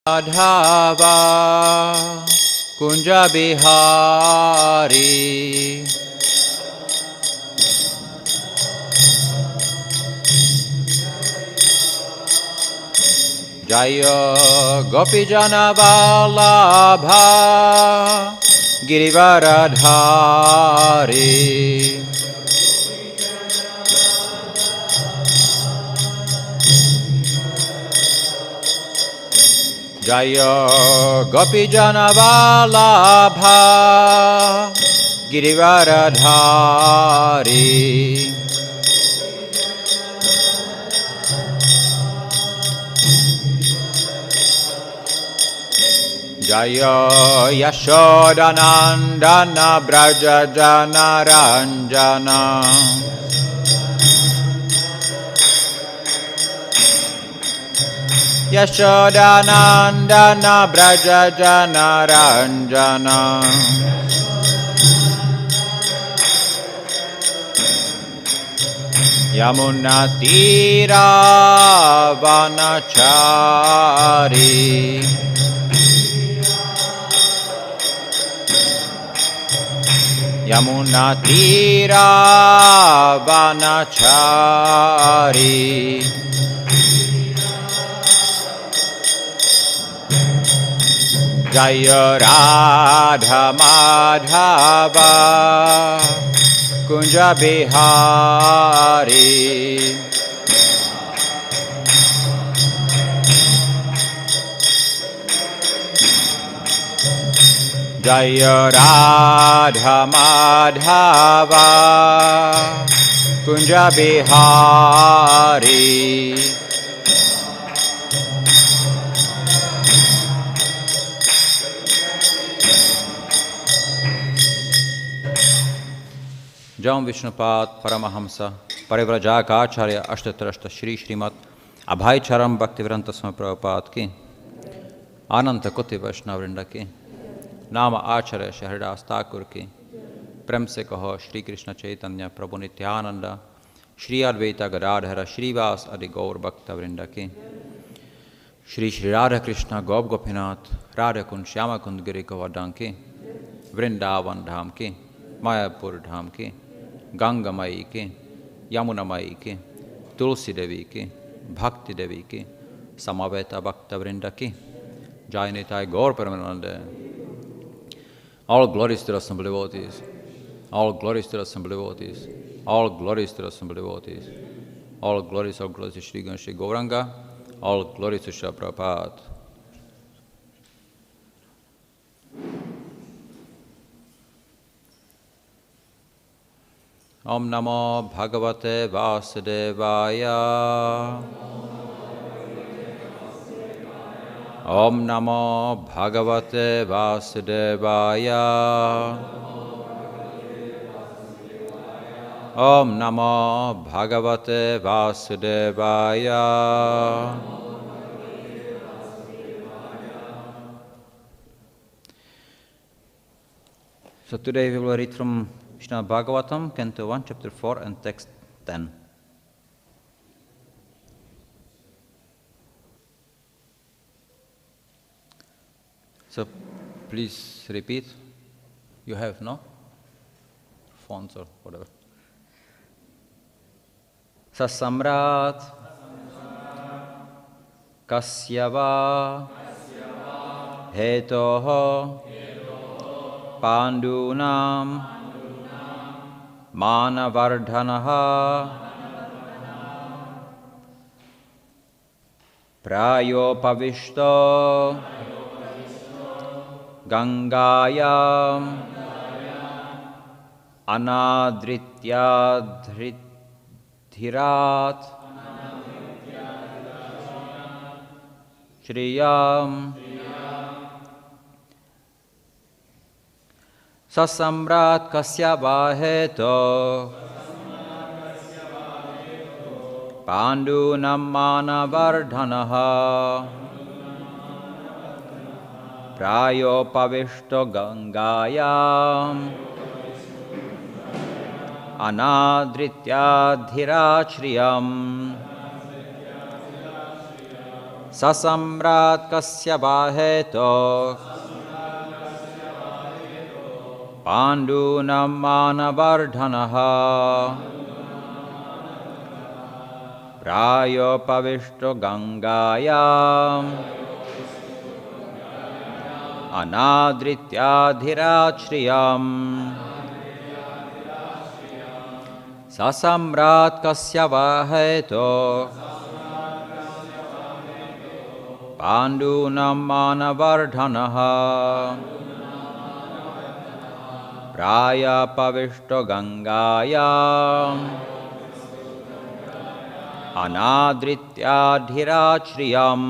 Madhava Kunja Bihari Jaya Gopijana Vallabha Girivaradhari Jaya Gopijana Vallabha Girivaradhari Jaya Yashodanandana Brajajana Ranjana Yashodanandana Brajajana Ranjana Yamuna Tira Vanachari Yamuna Tira Vanachari Jaya Radha Madhava Kunja Bihari Jaya Radha Madhava Kunja Bihari Jam Vishnupad Paramahamsa Parivrajaka Acharya Ashtatrashta Shri Srimad Abhaicharam Bhaktivedanta Swami Prabhupada ki Ananta Koti Vaishnavrinda ki Nama Acharya Shahridas Thakur ki Prem se kaho Shri Krishna Chaitanya Prabhu Nityananda Shri Advaita Gadadhara Shri Vas Adi Gaur Bhaktavrinda ki Shri Shri Radha Krishna Gop Gopinath Radha Kund Shyama Kund Giri Govardhan ki Vrindavan Dham ki Mayapur Dham ki Ganga Mai ki Yamuna Mai ki Tulsi Devi ki Bhakti Devi ki Samaveta Bhaktavrinda ki Jai Nitai Gaur Paramananda. All glories to the assembled devotees. All glories to the assembled devotees. All glories to the assembled devotees. All glories to Shri Ganesh Shri Gauranga. All glories to Shri Prabhupada. Om Namo Bhagavate Vasudevaya. Om Namo Bhagavate Vasudevaya. Om Namo Bhagavate Vasudevaya. So today we will read from Srimad Bhagavatam, Canto 1, Chapter 4 and Text 10. So please repeat. You have no phones or whatever. Sasamrat Kasyava Hetoho Pandunam Manavardhanaha Prayopavishto Gangayam Anadrityadhirat Shriyam Sasamrat Kasyava Heto Pandunam Manavardhanaha Prayopavishto Gangayam Anadrityadhirachriyam Sasamrat kasya vaheto Pandunam manavardhanaha Prayo pavishto gangayam Anadrityadhirachriyam Sasamrat kasya vaheto Pandunam manavardhanaha Praya pavishto gangayam Anadrityadhirachriyam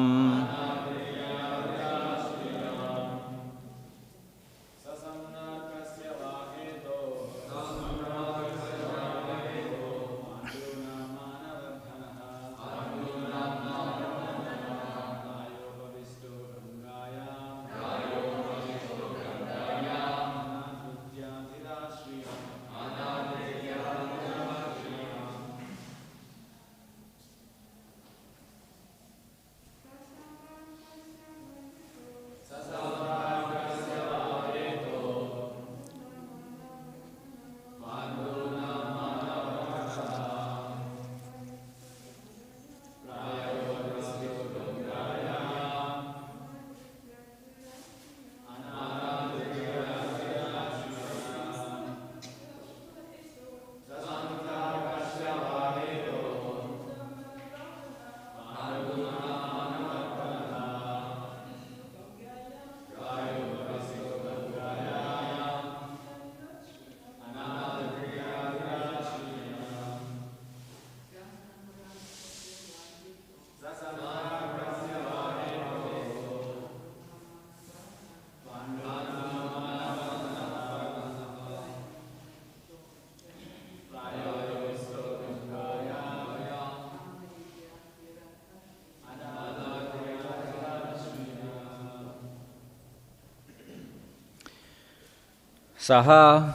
Saha,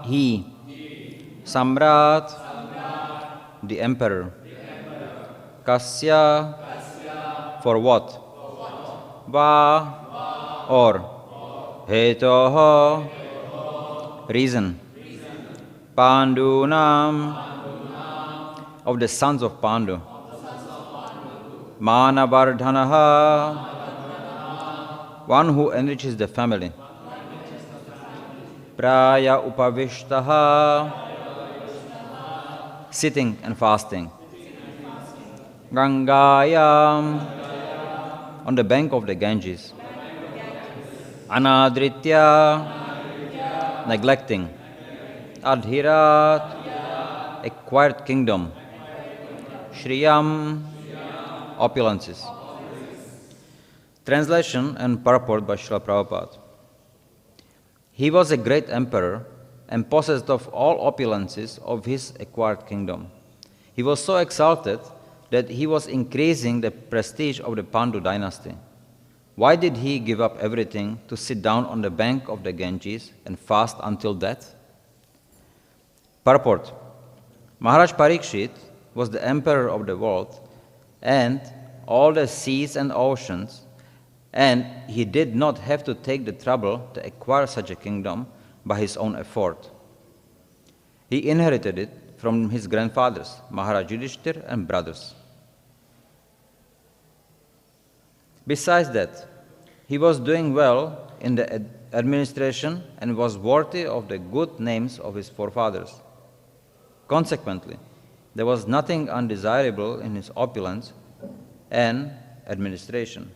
he, Samrat, the emperor, Kasya, for what, Va, or, Hetoho, reason, Pandunam, of the sons of Pandu, Manavardhanaha, one who enriches the family, Praya upavishtaha, sitting and fasting. Gangayam, on the bank of the Ganges. Anadritya, neglecting. Adhirat, acquired kingdom. Shriyam, opulences. Translation and purport by Srila Prabhupada. He was a great emperor and possessed of all opulences of his acquired kingdom. He was so exalted that he was increasing the prestige of the Pandu dynasty. Why did he give up everything to sit down on the bank of the Ganges and fast until death? Purport. Maharaj Parikshit was the emperor of the world and all the seas and oceans, and he did not have to take the trouble to acquire such a kingdom by his own effort. He inherited it from his grandfathers, Maharaj Yudhishthir and brothers. Besides that, he was doing well in the administration and was worthy of the good names of his forefathers. Consequently, there was nothing undesirable in his opulence and administration.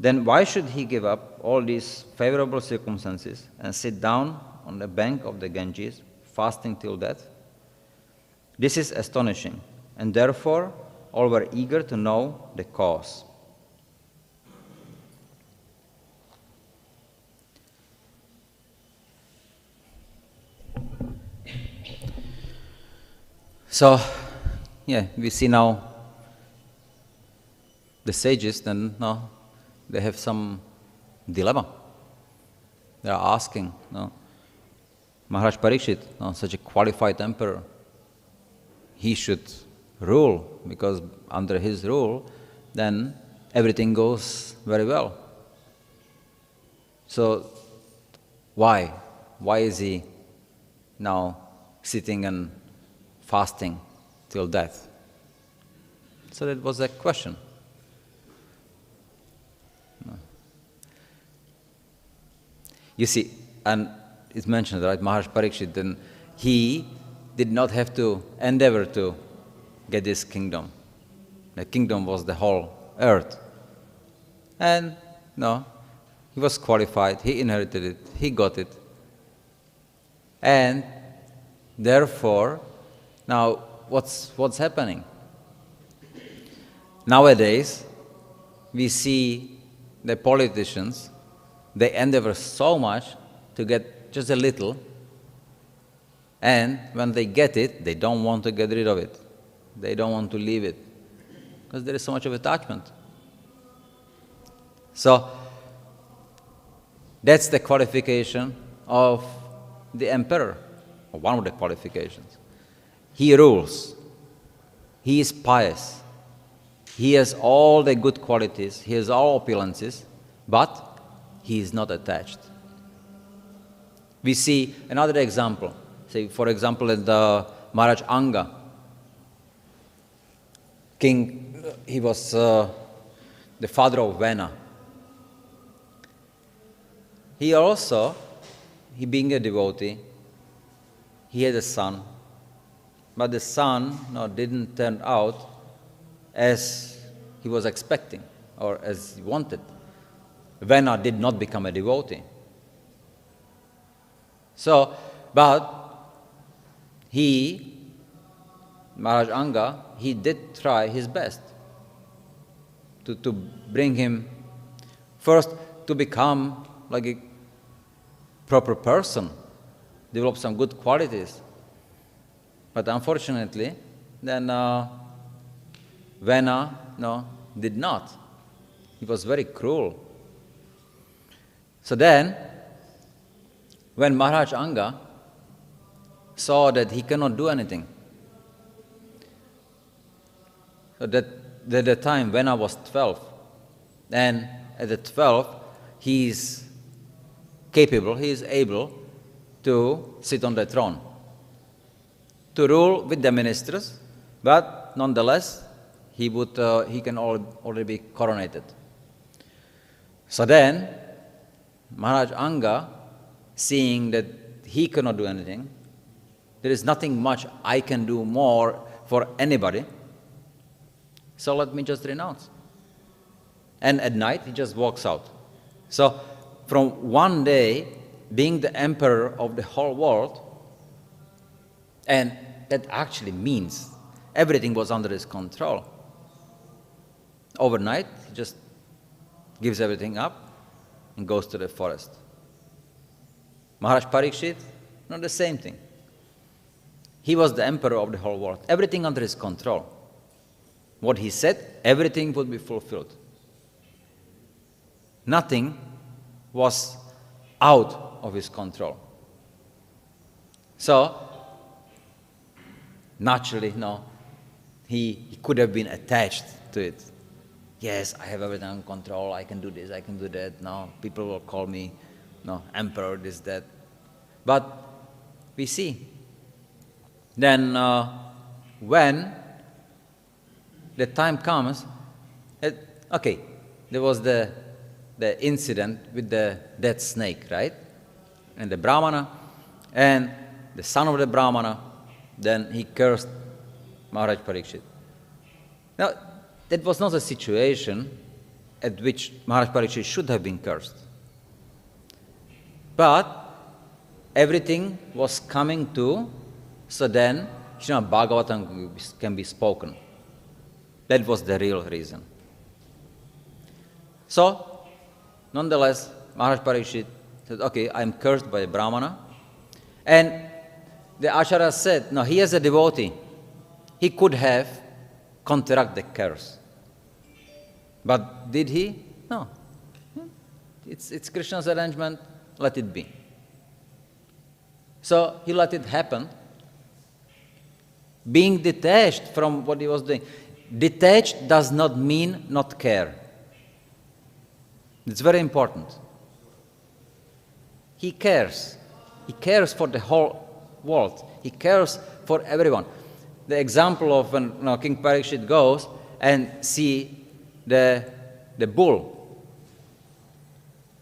Then why should he give up all these favorable circumstances and sit down on the bank of the Ganges, fasting till death? This is astonishing, and therefore all were eager to know the cause. So, we see now the sages, then now they have some dilemma. They are asking, Maharaj Parikshit, such a qualified emperor, he should rule, because under his rule, then everything goes very well. So why? Why is he now sitting and fasting till death? So that was a question. You see, and it's mentioned, right, Maharaj Parikshit, then he did not have to endeavor to get this kingdom. The kingdom was the whole earth. And no, he was qualified, he inherited it, he got it. And therefore, now what's happening? Nowadays, we see the politicians, they endeavor so much to get just a little, and when they get it, they don't want to get rid of it. They don't want to leave it, because there is so much of attachment. So, that's the qualification of the emperor, or one of the qualifications. He rules. He is pious. He has all the good qualities. He has all opulences, but he is not attached. We see another example. Say, for example, in the Maharaj Anga, king, he was the father of Vena. He also, he being a devotee, he had a son, but the son didn't turn out as he was expecting or as he wanted. Vena did not become a devotee. So, but Maharaj Anga, he did try his best to bring him first to become like a proper person, develop some good qualities. But unfortunately, then Vena did not. He was very cruel. So then, when Maharaj Anga saw that he cannot do anything, so that at the time Vena was 12, and at the 12 he is capable, he is able to sit on the throne, to rule with the ministers, but nonetheless he can already be coronated. So then Maharaj Anga, seeing that he cannot do anything, there is nothing much I can do more for anybody, so let me just renounce. And at night he just walks out. So from one day being the emperor of the whole world, and that actually means everything was under his control. Overnight he just gives everything up and goes to the forest. Maharaj Parikshit, not the same thing. He was the emperor of the whole world. Everything under his control. What he said, everything would be fulfilled. Nothing was out of his control. So, naturally, he could have been attached to it. Yes, I have everything under control, I can do this, I can do that. No, people will call me emperor, this, that. But we see, then when the time comes, okay, there was the incident with the dead snake, right? And the Brahmana, and the son of the Brahmana, then he cursed Maharaj Parikshit. Now, that was not a situation at which Maharaj Parikshit should have been cursed. But everything was coming to, so then Srimad Bhagavatam can be spoken. That was the real reason. So, nonetheless, Maharaj Parikshit said, okay, I'm cursed by a Brahmana. And the Acharya said, no, he is a devotee. He could have counteract the curse. But did he? No. It's Krishna's arrangement, let it be. So he let it happen, being detached from what he was doing. detached does not mean not care. It's very important. He cares. He cares for the whole world. He cares for everyone. The example of when King Parikshit goes and see the bull,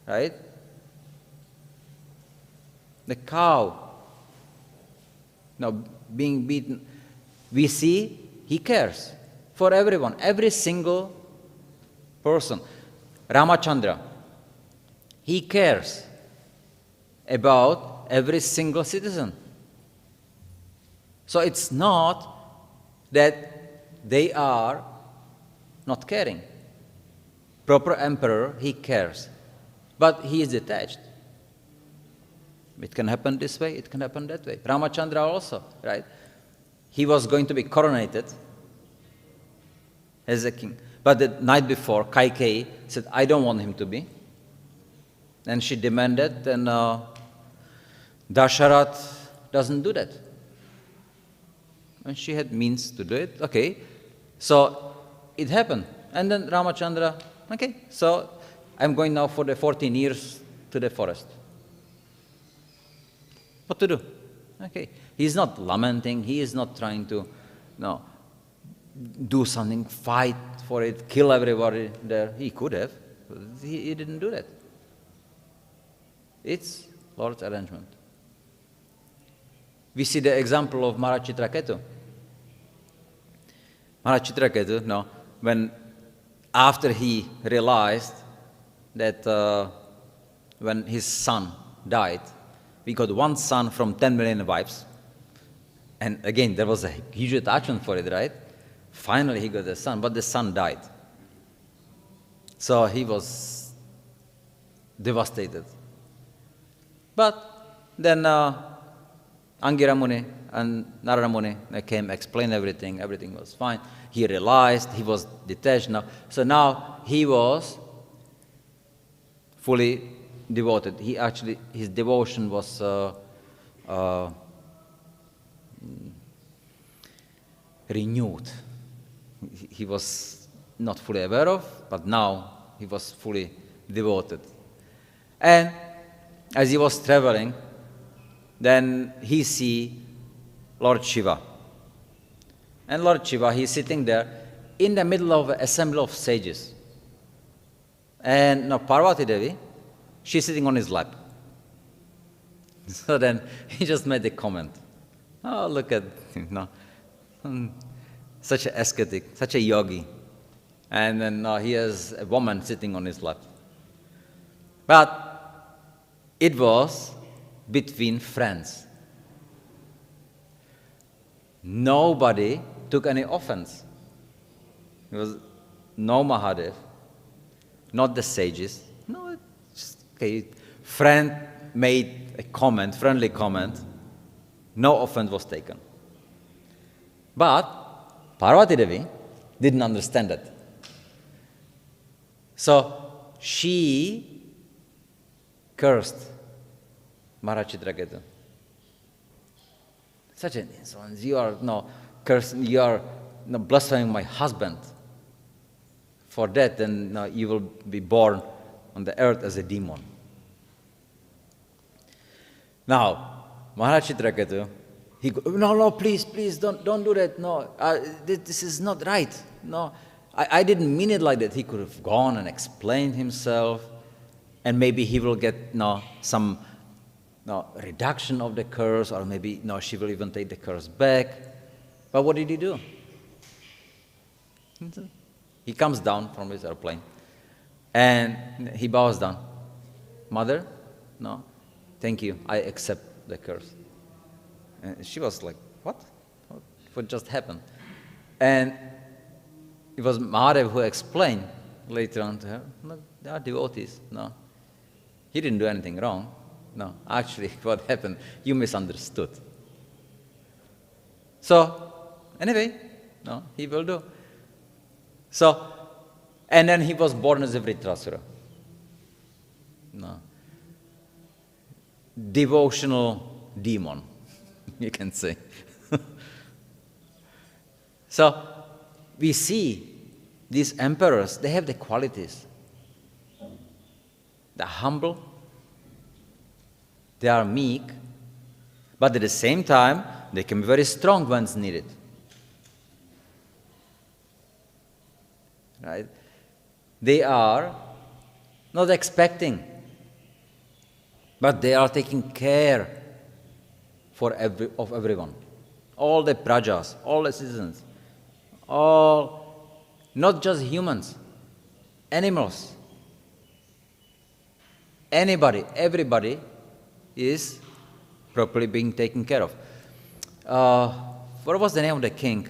right? The cow, being beaten. We see he cares for everyone, every single person. Ramachandra, he cares about every single citizen. So it's not that they are not caring. Proper emperor, he cares, but he is detached. It can happen this way, it can happen that way. Ramachandra also, right? He was going to be coronated as a king. But the night before, Kaikeyi said, I don't want him to be. And she demanded, and Dasharat doesn't do that. And she had means to do it. Okay, so it happened. And then Ramachandra, okay, so I'm going now for the 14 years to the forest. What to do? Okay, he's not lamenting. He is not trying to, do something, fight for it, kill everybody there. He could have, but he didn't do that. It's Lord's arrangement. We see the example of Maharaj Chitraketu. Maharaj Chitraketu, when after he realized that when his son died, we got one son from 10 million wives. And again, there was a huge attachment for it, right? Finally, he got a son, but the son died. So he was devastated. But then Angira Muni and Narada Muni came, explained everything. Everything was fine. He realized he was detached now. So now he was fully devoted. His devotion was renewed. He was not fully aware of, but now he was fully devoted. And as he was traveling, then he see Lord Shiva. And Lord Shiva, he's sitting there in the middle of an assembly of sages. And now Parvati Devi, she's sitting on his lap. So then he just made a comment. Oh, look at him, such an ascetic, such a yogi. And then he has a woman sitting on his lap. But it was between friends. Nobody took any offense. It was no Mahadev, not the sages. No, just okay. Friend made a comment, friendly comment. No offense was taken. But Parvati Devi didn't understand that. So she cursed Maharaj Chitraketu. Such an insolence. You are cursing, you are blaspheming my husband. For that, then you will be born on the earth as a demon. Now, Maharaj Chitraketu, he goes, no, please, don't do that. No, this is not right. No, I didn't mean it like that. He could have gone and explained himself, and maybe he will get some reduction of the curse, or maybe she will even take the curse back. But what did he do? He comes down from his airplane, and he bows down. Mother, no, thank you. I accept the curse. And she was like, what? What just happened? And it was Mahadev who explained later on to her, look, they are devotees. No, he didn't do anything wrong. No, actually, what happened, you misunderstood. So, anyway, he will do. So, and then he was born as a Vritrasura. Devotional demon, you can say. So, we see these emperors, they have the qualities. They're humble, they are meek, but at the same time, they can be very strong when it's needed. Right? They are not expecting, but they are taking care of everyone. All the prajas, all the citizens, all, not just humans, animals. Anybody, everybody is properly being taken care of. What was the name of the king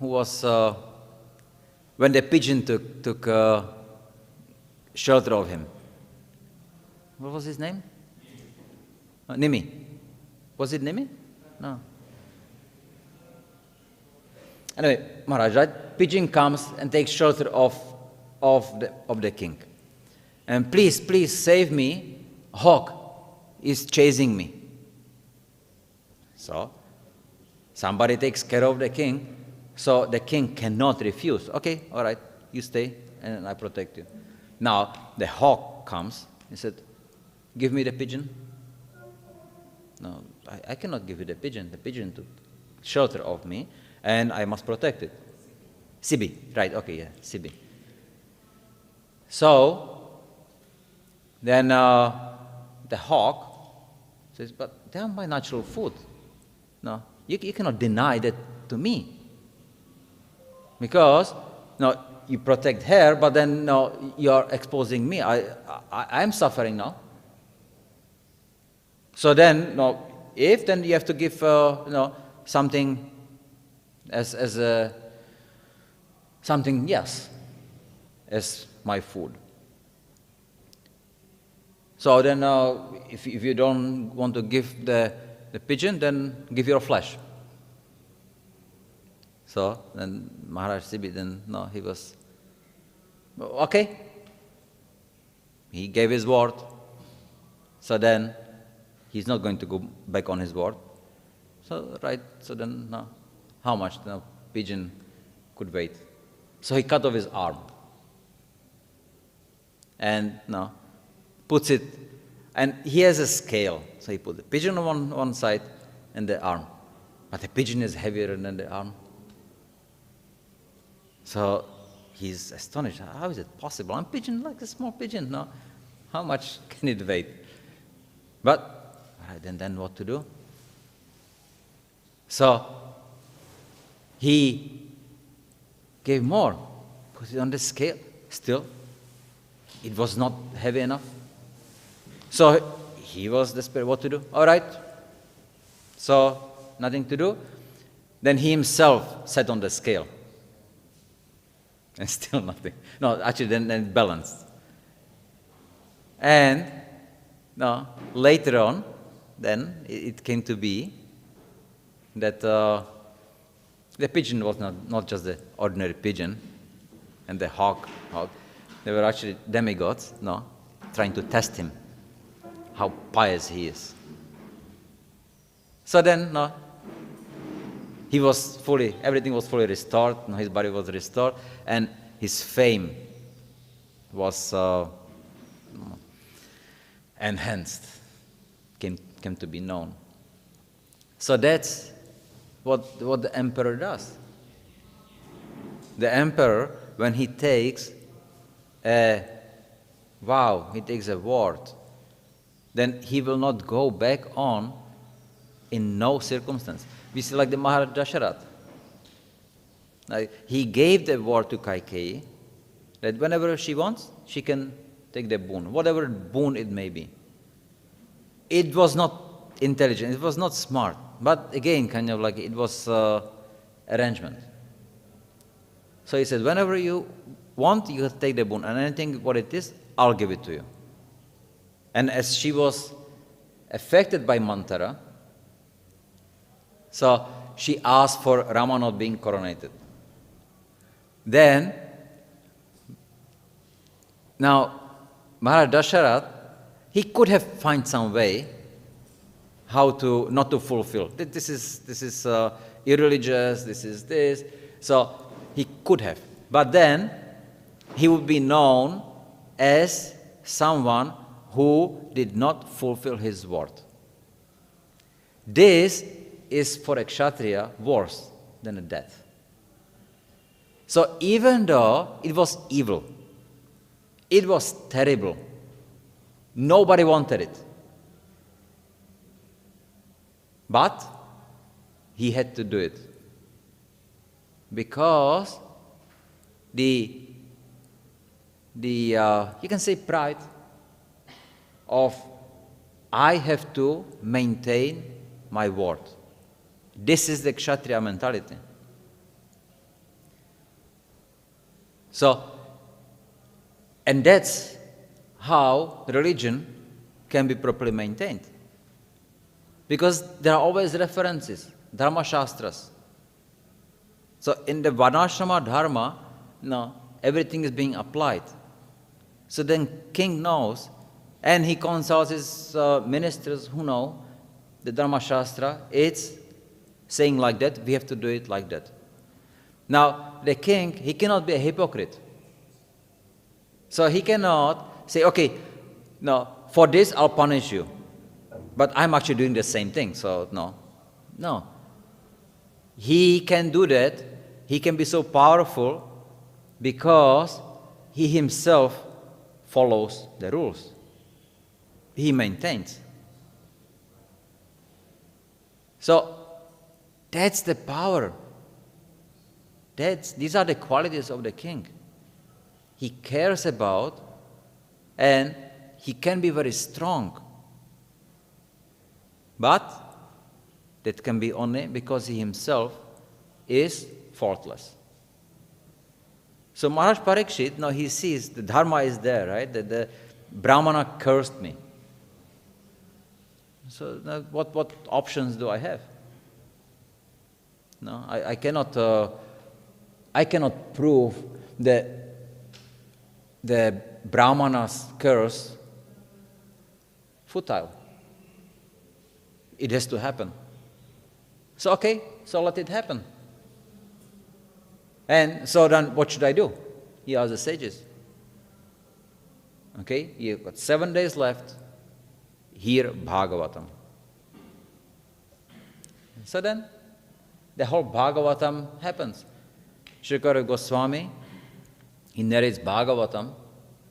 who was, when the pigeon took shelter of him? What was his name? Nimi. Was it Nimi? No. Anyway, Maharaj, right? Pigeon comes and takes shelter of the king. And please save me. Hawk is chasing me. So, somebody takes care of the king, so the king cannot refuse. Okay, all right, you stay and I protect you. Now, the hawk comes. He said, give me the pigeon. No, I cannot give you the pigeon. The pigeon took shelter of me, and I must protect it. Sibi, right, okay, yeah, Sibi. So, then the hawk says, but they are my natural food. No, you cannot deny that to me. Because, no, you protect her, but then no, you are exposing me. I'm suffering now. So then, no, then you have to give, something as something, yes, as my food. So then, if you don't want to give the pigeon, then give your flesh. So then Maharaj Sibi, he was, okay. He gave his word. So then he's not going to go back on his word. So, right, so then how much the pigeon could wait? So he cut off his arm. And puts it, and he has a scale. So he put the pigeon on one side and the arm. But the pigeon is heavier than the arm. So he's astonished. How is it possible? I'm pigeon, like a small pigeon. No, how much can it weigh? But then what to do? So he gave more, put it on the scale. Still, it was not heavy enough. So he was desperate. What to do? All right. So nothing to do. Then he himself sat on the scale. And still nothing. No, actually, then it balanced. And later on, then it came to be that the pigeon was not just the ordinary pigeon, and the hawk. They were actually demigods, trying to test him, how pious he is. So then, everything was fully restored, his body was restored, and his fame was enhanced, came to be known. So that's what the emperor does. The emperor, when he takes a vow, he takes a word, then he will not go back on in no circumstance. We see like the Maharaj Dasharatha. He gave the word to Kaikeyi that whenever she wants, she can take the boon, whatever boon it may be. It was not intelligent, it was not smart, but again, kind of like it was arrangement. So he said, whenever you want, you can take the boon, and anything what it is, I'll give it to you. And as she was affected by Mantara, so she asked for Rama not being coronated. Then, now, Maharaj Dasharatha, he could have found some way how to not to fulfill. This is irreligious, this is this. So he could have. But then he would be known as someone who did not fulfill his word. This is for a Kshatriya worse than a death. So even though it was evil, it was terrible, nobody wanted it. But he had to do it. Because the you can say pride of I have to maintain my word. This is the Kshatriya mentality. So, and that's how religion can be properly maintained. Because there are always references, Dharma Shastras. So in the Varnashrama Dharma, everything is being applied. So then king knows, and he consults his ministers who know the Dharma Shastra. It's saying like that, we have to do it like that. Now, the king, he cannot be a hypocrite. So he cannot say, okay, no, for this I'll punish you. But I'm actually doing the same thing, so no. He can do that. He can be so powerful because he himself follows the rules. He maintains. So that's the power. These are the qualities of the king. He cares about, and he can be very strong. But that can be only because he himself is faultless. So Maharaj Parikshit, now he sees the dharma is there, right? The Brahmana cursed me. So now what options do I have? No, I cannot prove that the Brahmana's curse futile. It has to happen. So okay, so let it happen. And so then what should I do? He asked the sages. Okay, you've got 7 days left. Hear Bhagavatam. So then the whole Bhagavatam happens. Shrikara Goswami, he narrates Bhagavatam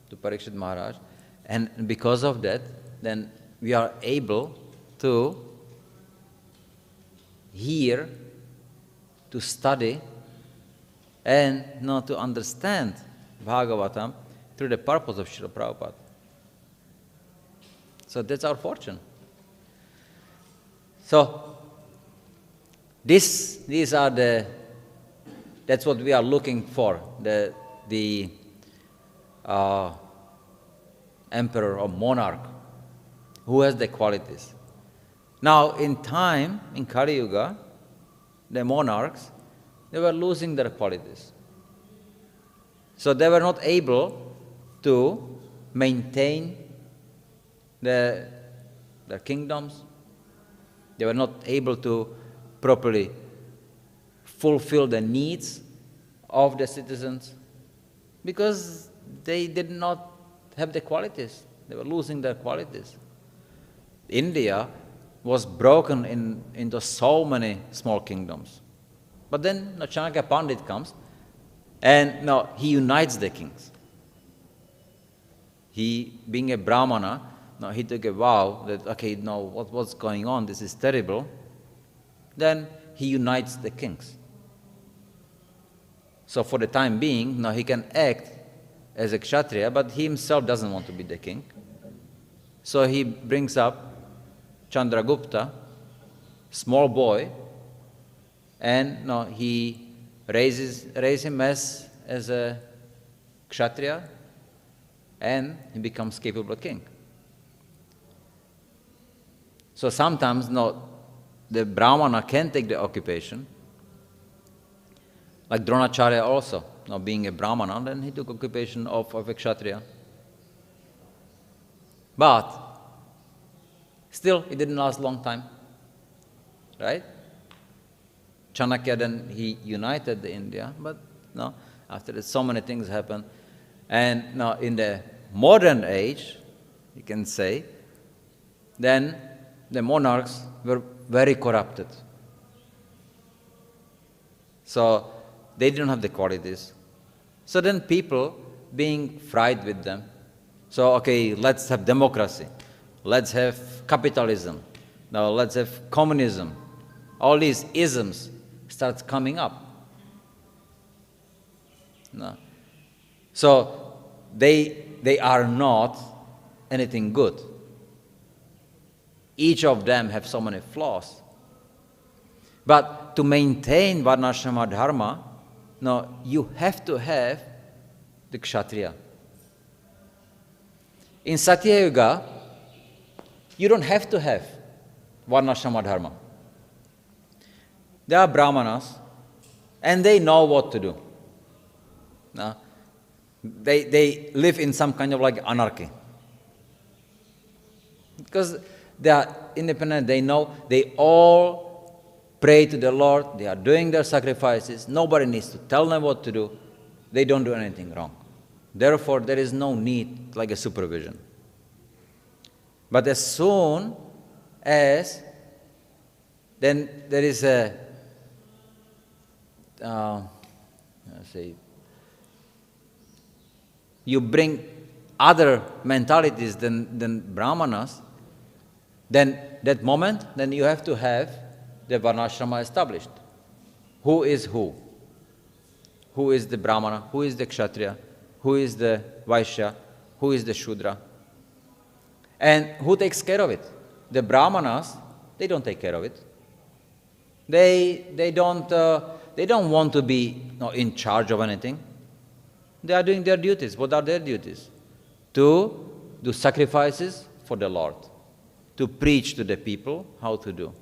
to Parikshit Maharaj, and because of that, then we are able to hear, to study, and not to understand Bhagavatam through the purpose of Srila Prabhupada. So that's our fortune. So these are that's what we are looking for, the emperor or monarch who has the qualities. Now in time, in Kali Yuga, the monarchs, they were losing their qualities. So they were not able to maintain their kingdoms. They were not able to properly fulfill the needs of the citizens because they did not have the qualities. They were losing their qualities. India was broken into so many small kingdoms. But then Chanakya Pandit comes and now he unites the kings. He, being a Brahmana, now he took a vow that, okay, now what's going on? This is terrible. Then he unites the kings. So for the time being, now he can act as a Kshatriya, but he himself doesn't want to be the king. So he brings up Chandragupta, small boy, and now he raises him as a Kshatriya, and he becomes capable king. So sometimes the Brahmana can take the occupation, like Dronacharya also, now being a Brahmana, then he took occupation of a Kshatriya. But still, it didn't last a long time, right? Chanakya then he united the India, but No? After that, so many things happen. And now in the modern age, you can say, then the monarchs were very corrupted. So they didn't have the qualities. So then people being fried with them. So, okay, let's have democracy. Let's have capitalism. Now let's have communism. All these isms start coming up. No. So they are not anything good. Each of them have so many flaws. But to maintain Varnashrama Dharma, no, you have to have the Kshatriya. In Satya Yuga, you don't have to have Varnashrama Dharma. There are Brahmanas, and they know what to do. No? They live in some kind of like anarchy. Because they are independent, they know, they all pray to the Lord, they are doing their sacrifices, nobody needs to tell them what to do, they don't do anything wrong. Therefore, there is no need like a supervision. But as soon as then there is a you bring other mentalities than Brahmanas, then that moment, then you have to have the Varnashrama established. Who is who? Who is the Brahmana? Who is the Kshatriya? Who is the Vaishya? Who is the Shudra? And who takes care of it? The Brahmanas, they don't take care of it. They don't want to be in charge of anything. They are doing their duties. What are their duties? To do sacrifices for the Lord, to preach to the people how to do,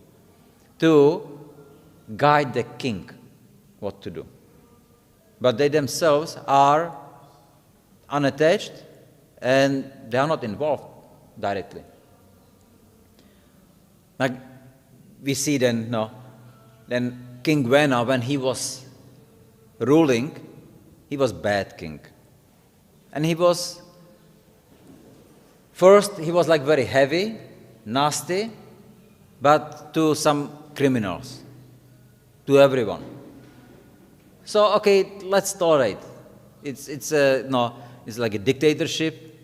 to guide the king what to do. But they themselves are unattached and they are not involved directly. Like we see then King Vena, when he was ruling, he was bad king. And he was like very heavy, nasty, but to some criminals, to everyone. So, okay, let's tolerate. It's like a dictatorship,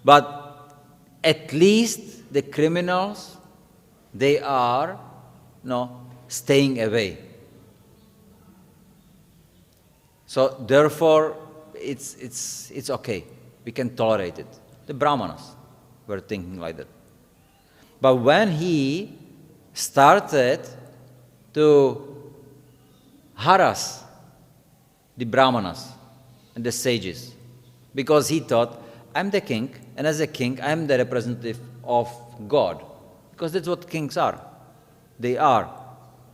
but at least the criminals, they are staying away. So therefore, it's okay. We can tolerate it. The Brahmanas were thinking like that. But when he started to harass the Brahmanas and the sages, because he thought, I'm the king, and as a king, I'm the representative of God. Because that's what kings are. They are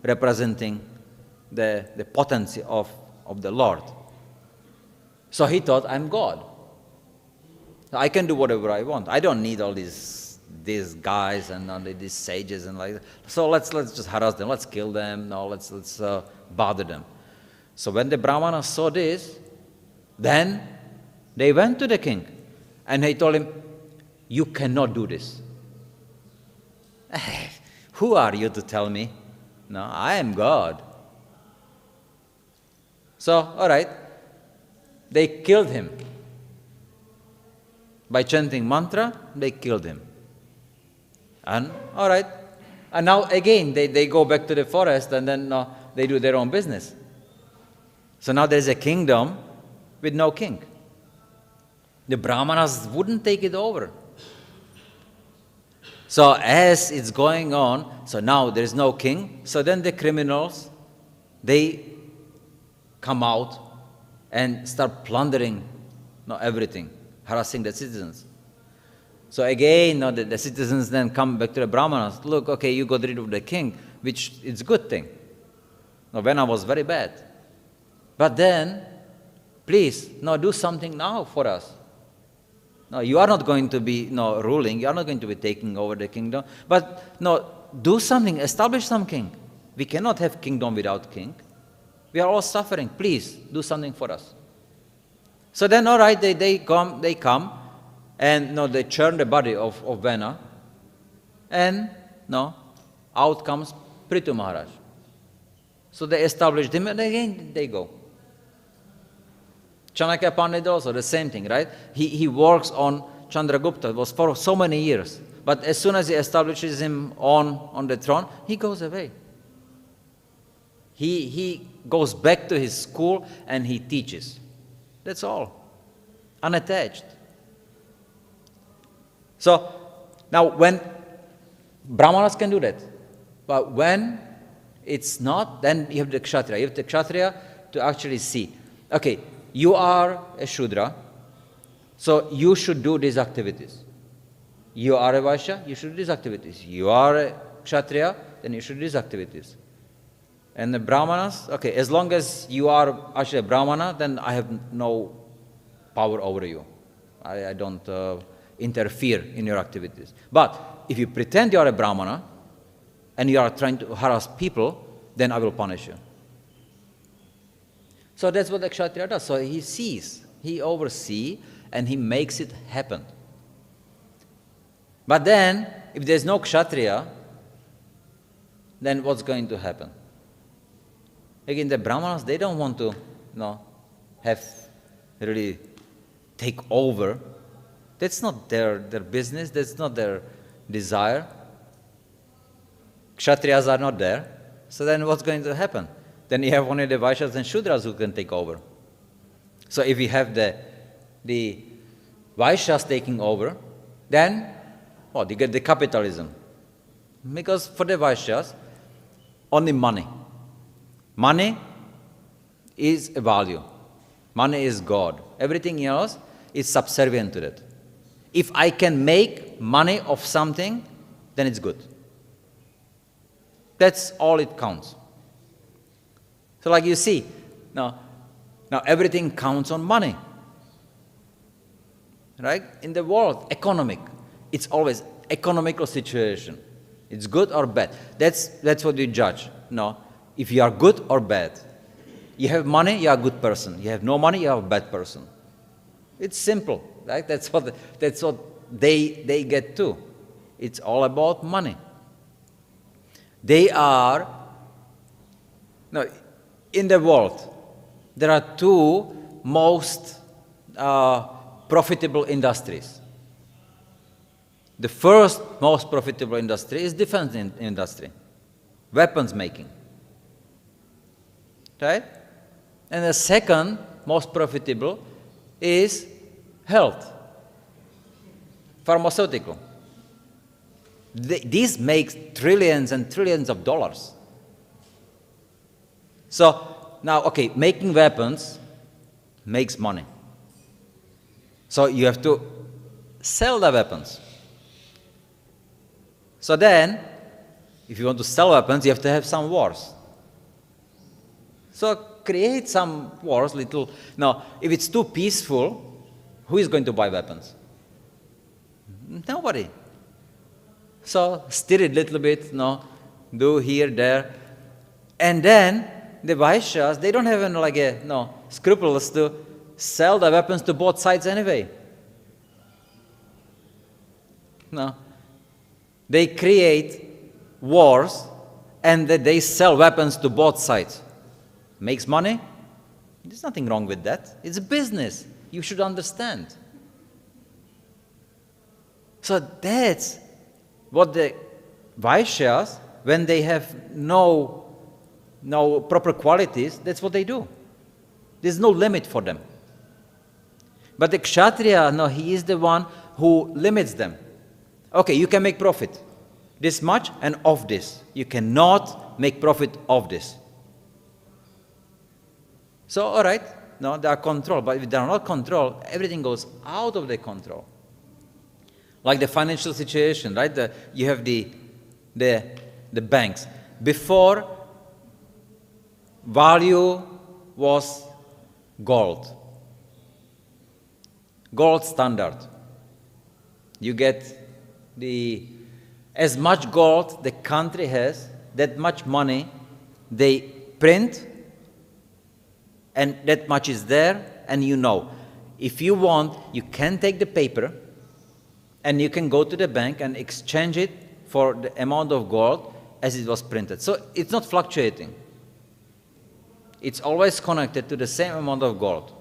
representing the potency of the Lord. So he thought, I'm God. I can do whatever I want. I don't need all these guys and all these sages and like that. So let's just harass them. Let's kill them. No, let's bother them. So when the Brahmanas saw this, then they went to the king and he told him, you cannot do this. Who are you to tell me? No, I am God. So, all right, they killed him. By chanting mantra, they killed him. And, all right, and now again, they go back to the forest and then they do their own business. So now there's a kingdom with no king. The Brahmanas wouldn't take it over. So as it's going on, so now there is no king, so then the criminals, they come out and start plundering everything, harassing the citizens. So again, the citizens then come back to the Brahmanas. Look, okay, you got rid of the king, which is a good thing. Vena was very bad. But then, please, do something now for us. No, you are not going to be ruling, you are not going to be taking over the kingdom. But do something, establish some king. We cannot have kingdom without king. We We are all suffering. Please do something for us. So then, all right, they come, and they churn the body of Vena, and out comes Priti Maharaj. So they established him, and again they go. Chanakya Pandit also, the same thing, right? He works on Chandragupta, it was for so many years. But as soon as he establishes him on the throne, he goes away. He goes back to his school and he teaches. That's all. Unattached. So, now when Brahmanas can do that, but when it's not, then you have the Kshatriya. You have the Kshatriya to actually see, okay, you are a Shudra, so you should do these activities. You are a Vaishya, you should do these activities. You are a Kshatriya, then you should do these activities. And the Brahmanas, okay, as long as you are actually a Brahmana, then I have no power over you. I don't interfere in your activities. But if you pretend you are a Brahmana, and you are trying to harass people, then I will punish you. So that's what the Kshatriya does. So he sees, he oversees, and he makes it happen. But then, if there's no Kshatriya, then what's going to happen? Again, the Brahmanas, they don't want to have really take over. That's not their business, that's not their desire. Kshatriyas are not there. So then what's going to happen? Then you have only the Vaishyas and Shudras who can take over. So if you have the Vaishyas taking over, then you get the capitalism. Because for the Vaishyas, only money. Money is a value. Money is God. Everything else is subservient to that. If I can make money of something, then it's good. That's all it counts. So like you see, now everything counts on money. Right? In the world, economic, it's always economical situation. It's good or bad. That's what you judge. If you are good or bad. You have money, you are a good person. You have no money, you are a bad person. It's simple, right? That's what they get too. It's all about money. They are, in the world, there are two most profitable industries. The first most profitable industry is defense industry, weapons making. Right? And the second most profitable is health, pharmaceutical. These make trillions and trillions of dollars. So now, okay, making weapons makes money. So you have to sell the weapons. So then, if you want to sell weapons, you have to have some wars. So create some wars, little. Now, if it's too peaceful, who is going to buy weapons? Nobody. So stir it a little bit, do here, there. And then the Vaishyas, they don't have scruples to sell the weapons to both sides anyway. No. They create wars and they sell weapons to both sides. Makes money? There's nothing wrong with that. It's a business. You should understand. So that's what the Vaishyas, when they have no proper qualities, that's what they do. There's no limit for them. But the Kshatriya, he is the one who limits them. Okay, you can make profit this much and of this. You cannot make profit of this. So, all right, they are controlled. But if they are not controlled, everything goes out of their control. Like the financial situation, right? You have the banks. Before, value was gold. Gold standard. You get as much gold the country has, that much money they print and that much is there, and you know. If you want, you can take the paper, and you can go to the bank and exchange it for the amount of gold as it was printed. So it's not fluctuating. It's always connected to the same amount of gold,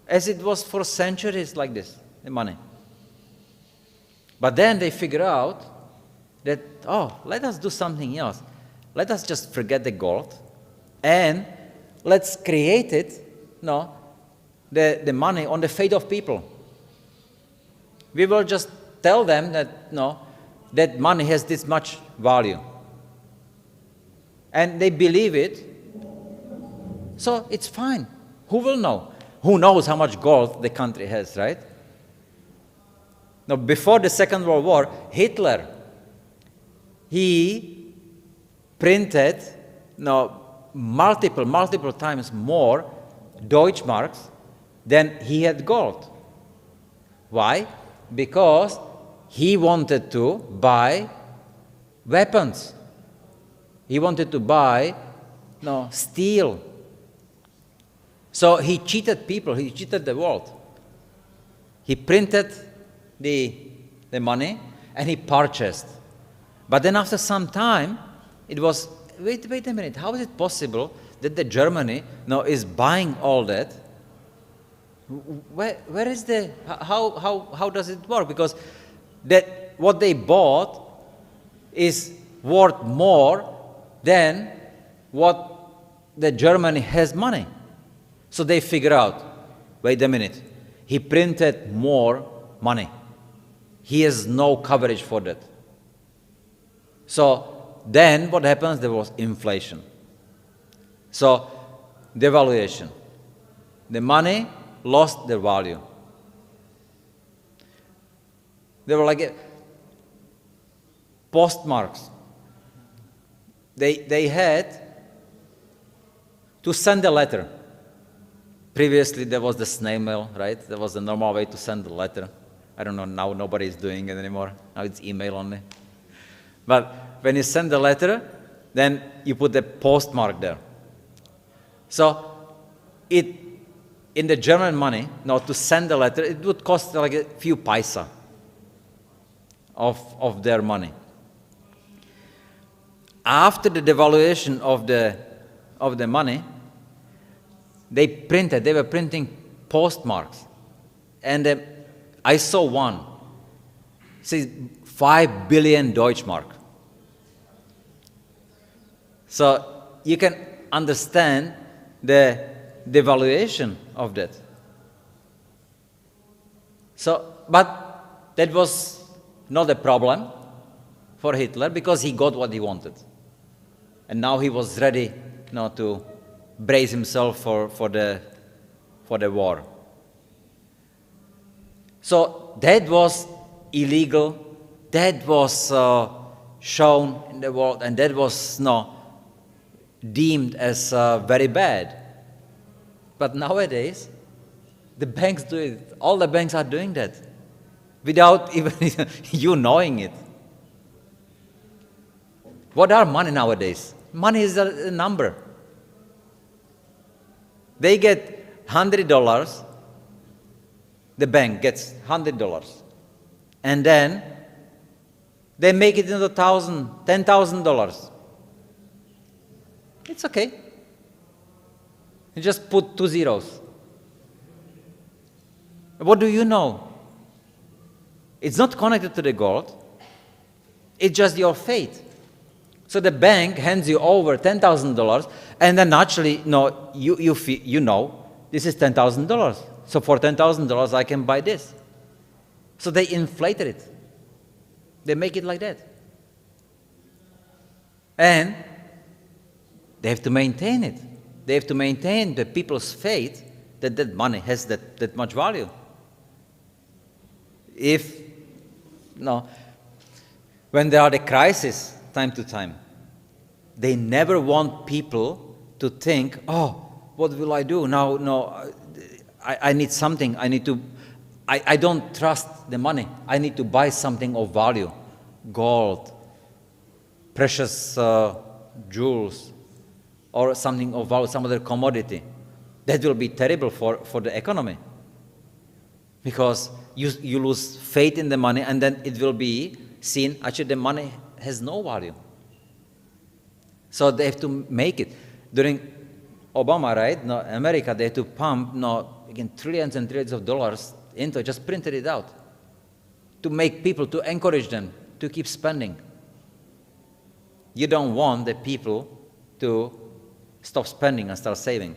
as it was for centuries like this, the money. But then they figure out that, let us do something else. Let us just forget the gold, and let's create it, the money on the faith of people. We will just tell them that, that money has this much value. And they believe it, so it's fine. Who will know? Who knows how much gold the country has, right? Now, before the Second World War, Hitler, he printed multiple times more Deutschmarks than he had gold. Why? Because he wanted to buy weapons. He wanted to buy steel. So he cheated people, he cheated the world. He printed the money and he purchased. But then after some time, it was, wait a minute, how is it possible that the Germany is buying all that? Where is the, how does it work? Because that what they bought is worth more than what the Germany has money. So they figure out, wait a minute, he printed more money. He has no coverage for that. So then what happens? There was inflation. So devaluation. The money lost their value. They were like postmarks. They had to send a letter. Previously, there was the snail mail, right? There was the normal way to send a letter. I don't know, now nobody is doing it anymore. Now it's email only. But when you send the letter, then you put the postmark there. So in the German money, to send the letter, it would cost like a few paisa of their money. After the devaluation of the money, they were printing postmarks. And I saw one. It says 5 billion Deutschmark. So you can understand the devaluation of that. So, but that was not a problem for Hitler because he got what he wanted. And now he was ready to brace himself for the war. So that was illegal. That was shown in the world, and that was deemed as very bad. But nowadays, the banks do it. All the banks are doing that without even you knowing it. What are money nowadays? Money is a number. They get $100. The bank gets $100. And then they make it into $10,000. It's okay. You just put 2 zeros. What do you know? It's not connected to the gold. It's just your faith. So the bank hands you over $10,000, and then naturally, you know, this is $10,000. So for $10,000, I can buy this. So they inflated it. They make it like that. And they have to maintain it. They have to maintain the people's faith that that money has that much value. When there are the crises, time to time, they never want people to think, what will I do? Now, I need something. I don't trust the money. I need to buy something of value. Gold, precious jewels, or something of value, some other commodity. that will be terrible for the economy. Because you lose faith in the money, and then it will be seen, actually the money has no value. So they have to make it. During Obama, right, America, they had to pump again, trillions and trillions of dollars into it, just printed it out, to make people, to encourage them to keep spending. You don't want the people to stop spending and start saving.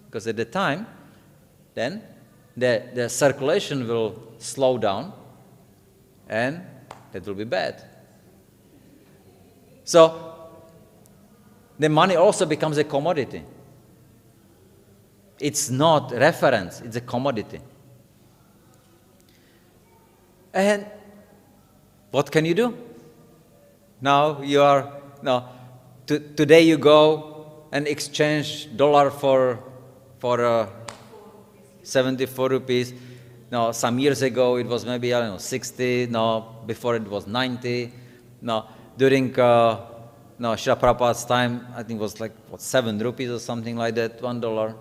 Because at the time, then the circulation will slow down, and that will be bad. So the money also becomes a commodity. It's not reference, it's a commodity. And what can you do? Now you are, today you go and exchange dollar for 74 rupees. Now, some years ago it was maybe, 60. Now, before it was 90. Now, during Srila Prabhupada's time, I think it was like, 7 rupees or something like that, $1.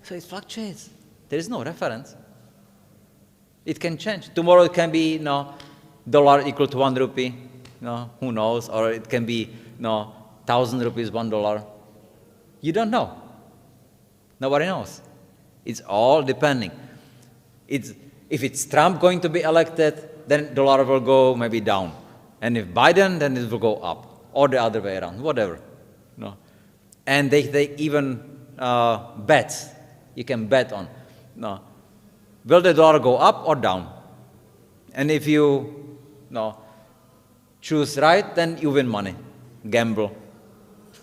So it fluctuates. There is no reference. It can change. Tomorrow it can be, dollar equal to 1 rupee. Who knows? Or it can be, 1,000 rupees, $1. You don't know. Nobody knows. It's all depending. If it's Trump going to be elected, then dollar will go maybe down. And if Biden, then it will go up. Or the other way around, whatever. And they even bet. You can bet on. Will the dollar go up or down? And if you choose right, then you win money. Gamble.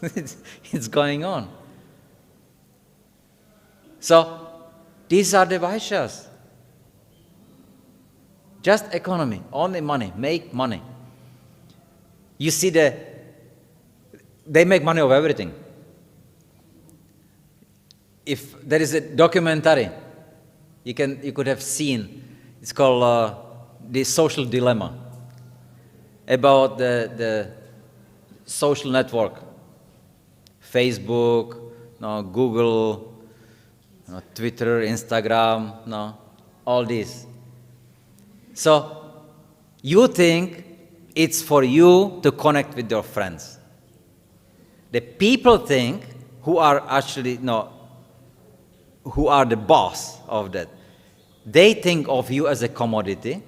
It's going on. So, these are the Vaishyas. Just economy, only money, make money. You see they make money of everything. If there is a documentary, you could have seen, it's called The Social Dilemma, about the social network, Facebook, Google, Twitter, Instagram, all this. So, you think it's for you to connect with your friends. The people think, who are actually, who are the boss of that, they think of you as a commodity,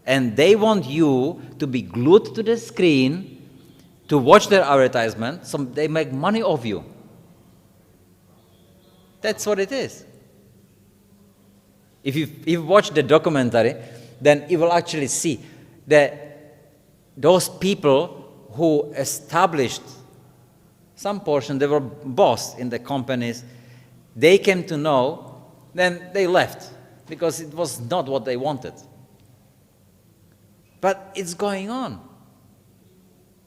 and they want you to be glued to the screen to watch their advertisement, so they make money off you. That's what it is. If you watch the documentary, then you will actually see that those people who established some portion, they were boss in the companies, they came to know, then they left because it was not what they wanted. But it's going on.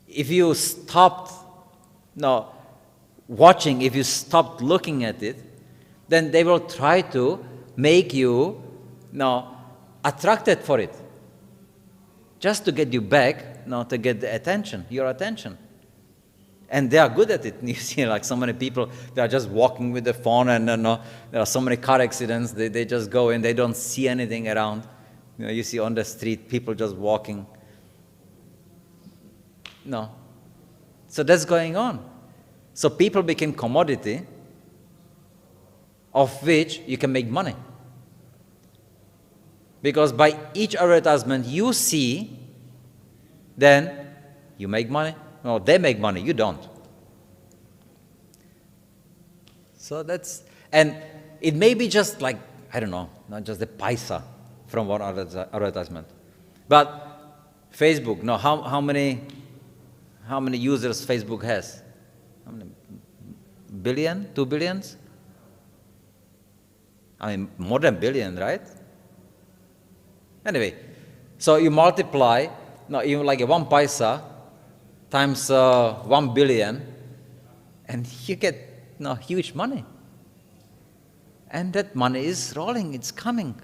If you stopped watching, if you stopped looking at it, then they will try to make you attracted for it, just to get you back, to get the attention, your attention. And they are good at it. You see, like so many people, they are just walking with the phone, and there are so many car accidents. They just go and they don't see anything around. You see on the street people just walking. So that's going on. So people became commodity, of which you can make money. Because by each advertisement you see, then you make money. No, they make money, you don't. So and it may be just like, I don't know, not just the paisa from one advertisement. But Facebook, how many users Facebook has? How many? Billion? 2 billions? I mean, more than billion, right? Anyway, so you multiply, even like a 1 paisa times 1 billion, and you get huge money. And that money is rolling, it's coming.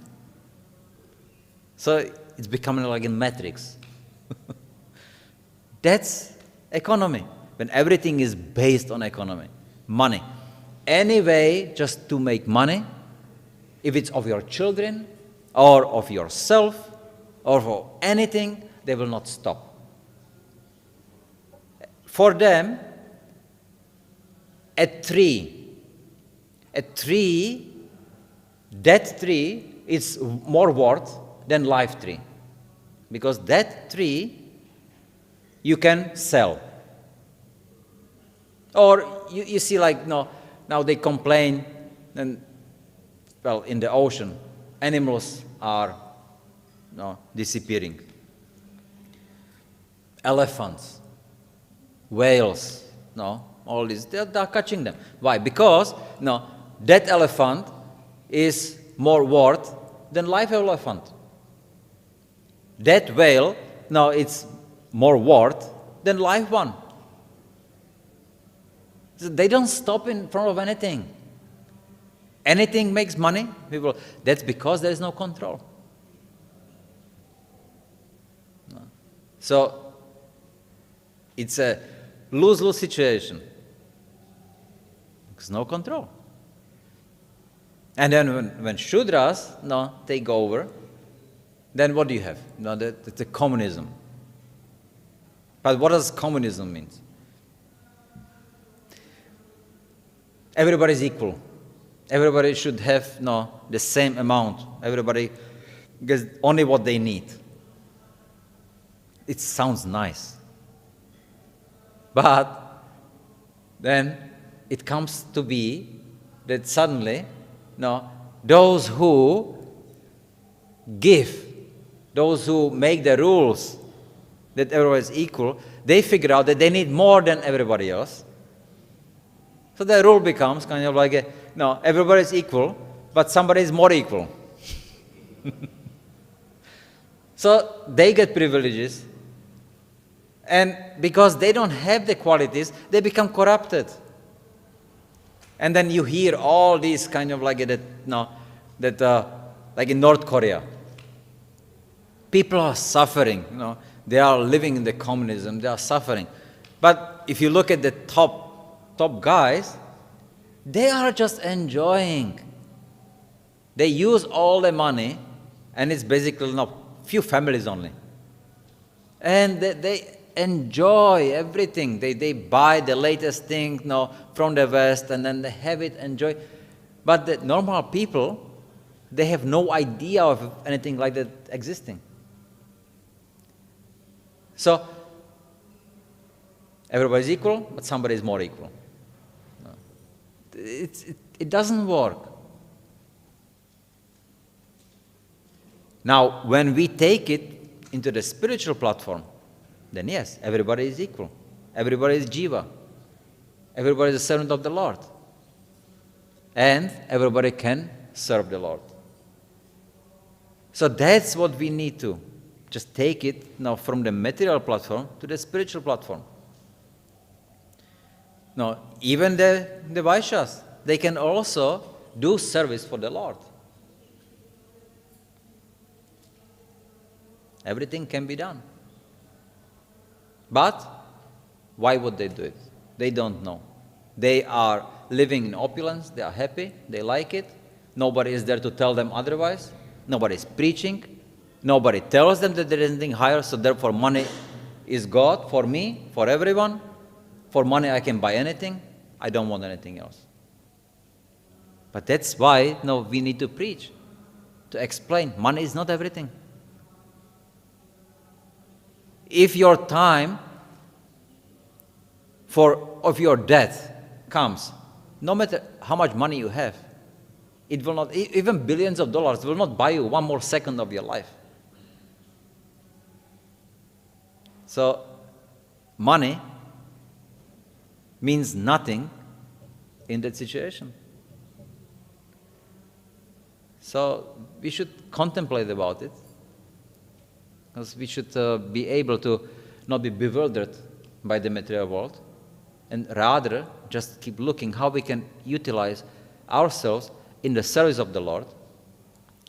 So it's becoming like a matrix. That's economy, when everything is based on economy, money. any way just to make money, if it's of your children or of yourself or for anything, they will not stop. For them, a tree, dead tree is more worth than live tree. Because that tree you can sell. Or you see like, now they complain, and well, in the ocean, animals are disappearing. Elephants, whales, all this, they're catching them. Why? Because that elephant is more worth than live elephant. That whale, it's more worth than live one. So they don't stop in front of anything. Anything makes money, people. That's because there is no control. So it's a lose-lose situation. There's no control. And then when Shudras take over, then what do you have? That's a communism. But what does communism mean? Everybody is equal. Everybody should have the same amount. Everybody gets only what they need. It sounds nice. But then it comes to be that suddenly, those who give, those who make the rules that everybody is equal, they figure out that they need more than everybody else. So the rule becomes kind of like, everybody is equal, but somebody is more equal. So they get privileges, and because they don't have the qualities, they become corrupted. And then you hear all these kind of like that, like in North Korea, people are suffering. They are living in the communism. They are suffering. But if you look at the top guys, they are just enjoying. They use all the money, and it's basically few families only. And they enjoy everything. They buy the latest thing from the West, and then they have it, enjoy. But the normal people, they have no idea of anything like that existing. So everybody's equal, but somebody is more equal. It doesn't work. Now, when we take it into the spiritual platform, then yes, everybody is equal. Everybody is jiva. Everybody is a servant of the Lord. And everybody can serve the Lord. So that's what we need to just take it now from the material platform to the spiritual platform. Now, even the Vaishyas, they can also do service for the Lord. Everything can be done. But why would they do it? They don't know. They are living in opulence, they are happy, they like it. Nobody is there to tell them otherwise. Nobody is preaching. Nobody tells them that there is anything higher, so therefore money is God for me, for everyone. For money I can buy anything. I don't want anything else. But that's why we need to preach, to explain. Money is not everything. If your time of your death comes, no matter how much money you have, it will not, even billions of dollars will not buy you one more second of your life. So, money means nothing in that situation. So we should contemplate about it, because we should be able to not be bewildered by the material world, and rather just keep looking how we can utilize ourselves in the service of the Lord,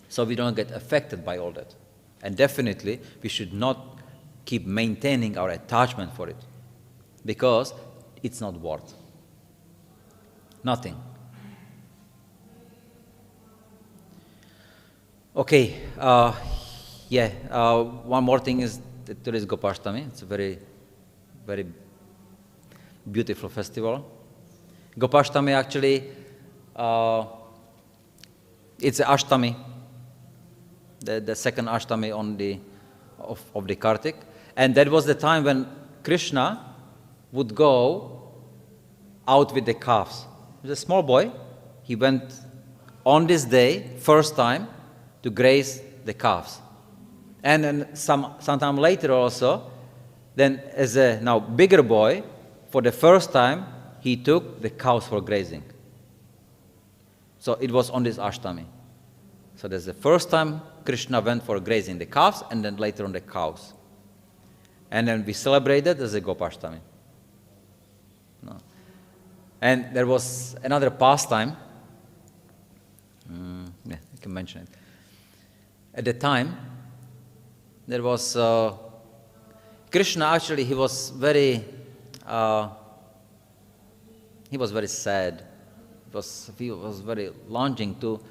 so we don't get affected by all that. And definitely we should not keep maintaining our attachment for it, because it's not worth nothing. Okay, one more thing is that there is Gopashtami. It's a very, very beautiful festival. Gopashtami actually, it's a Ashtami, the second Ashtami of the Kartik. And that was the time when Krishna would go out with the calves. He was a small boy. He went on this day, first time, to graze the calves. And then sometime later also, then as a now bigger boy, for the first time, he took the cows for grazing. So it was on this Ashtami. So that's the first time Krishna went for grazing the calves, and then later on the cows. And then we celebrated as a Gopashtami. No. And there was another pastime. I can mention it. At the time, there was Krishna. Actually, he was very sad. He was very longing to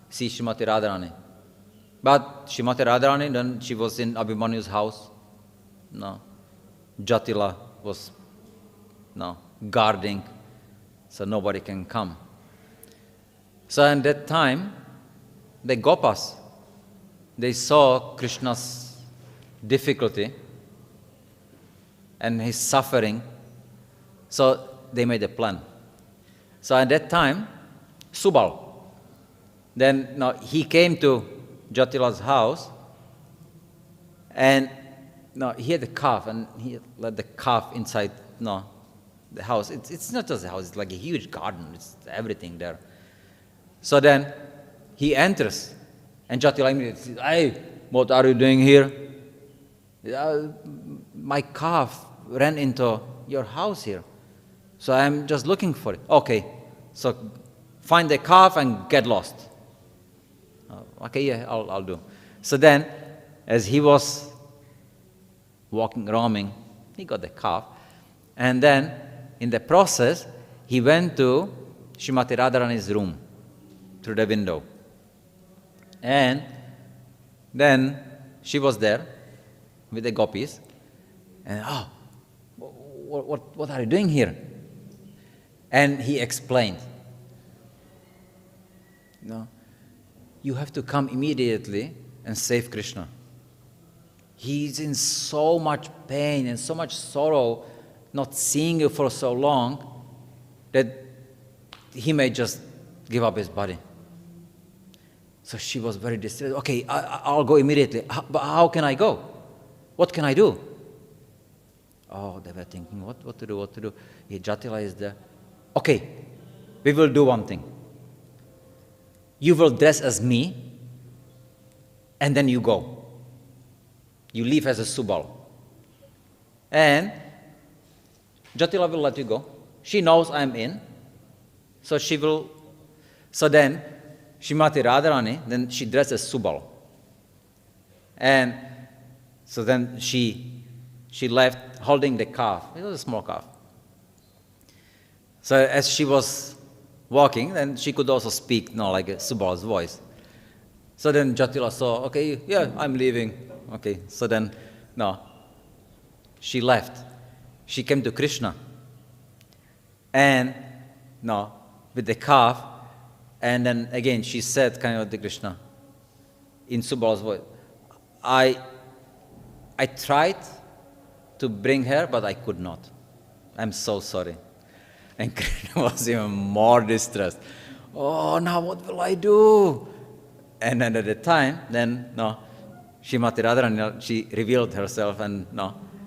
see Srimati Radharani. But Srimati Radharani, then she was in Abhimanyu's house. No, Jatila was guarding, so nobody can come. So at that time, the Gopas, they saw Krishna's difficulty and his suffering, so they made a plan. So at that time, Subal, then he came to Jatila's house, and he had a calf, and he let the calf inside the house. It's not just a house, it's like a huge garden, it's everything there. So then he enters, and Jatila immediately says, "Hey, what are you doing here? My calf ran into your house here, so I'm just looking for it." Okay, so find the calf and get lost. Okay, yeah, I'll do. So then, as he was walking, roaming, he got the calf, and then in the process, he went to Srimati Radharani's room through the window. And then she was there with the gopis, and what are you doing here? And he explained, you have to come immediately and save Krishna. He's in so much pain and so much sorrow, not seeing you for so long, that he may just give up his body. So she was very distressed. Okay, I'll go immediately. But how can I go? What can I do? Oh, they were thinking, what to do? Jatila is there. Okay, we will do one thing. You will dress as me, and then you go. You leave as a Subal. And Jatila will let you go. She knows I'm in, so she will. So then, Srimati Radharani, then she dressed as Subal. And so then she left holding the calf. It was a small calf. So as she was walking, then she could also speak, like a Subal's voice. So then Jatila saw, okay, yeah, I'm leaving. Okay, so then, she left. She came to Krishna. And, with the calf, and then again she said to Krishna in Subal's voice, I tried to bring her, but I could not. I'm so sorry. And Krishna was even more distressed. Oh, now what will I do? And then at the time, Srimati Radharani, she revealed herself, and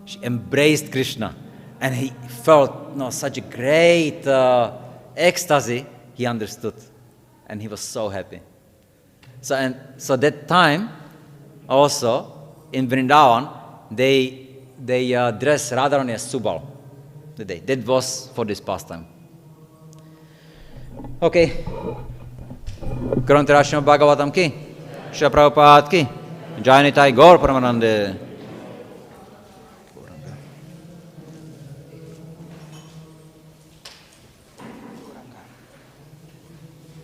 she embraced Krishna. And he felt such a great ecstasy, he understood. And he was so happy. So that time, also, in Vrindavan, they dress Radharani as Subal. That was for this pastime. Okay. Grantha Srimad Bhagavatam ki, Srila Prabhupada ki, Jai Nitai Gaur Paramanande.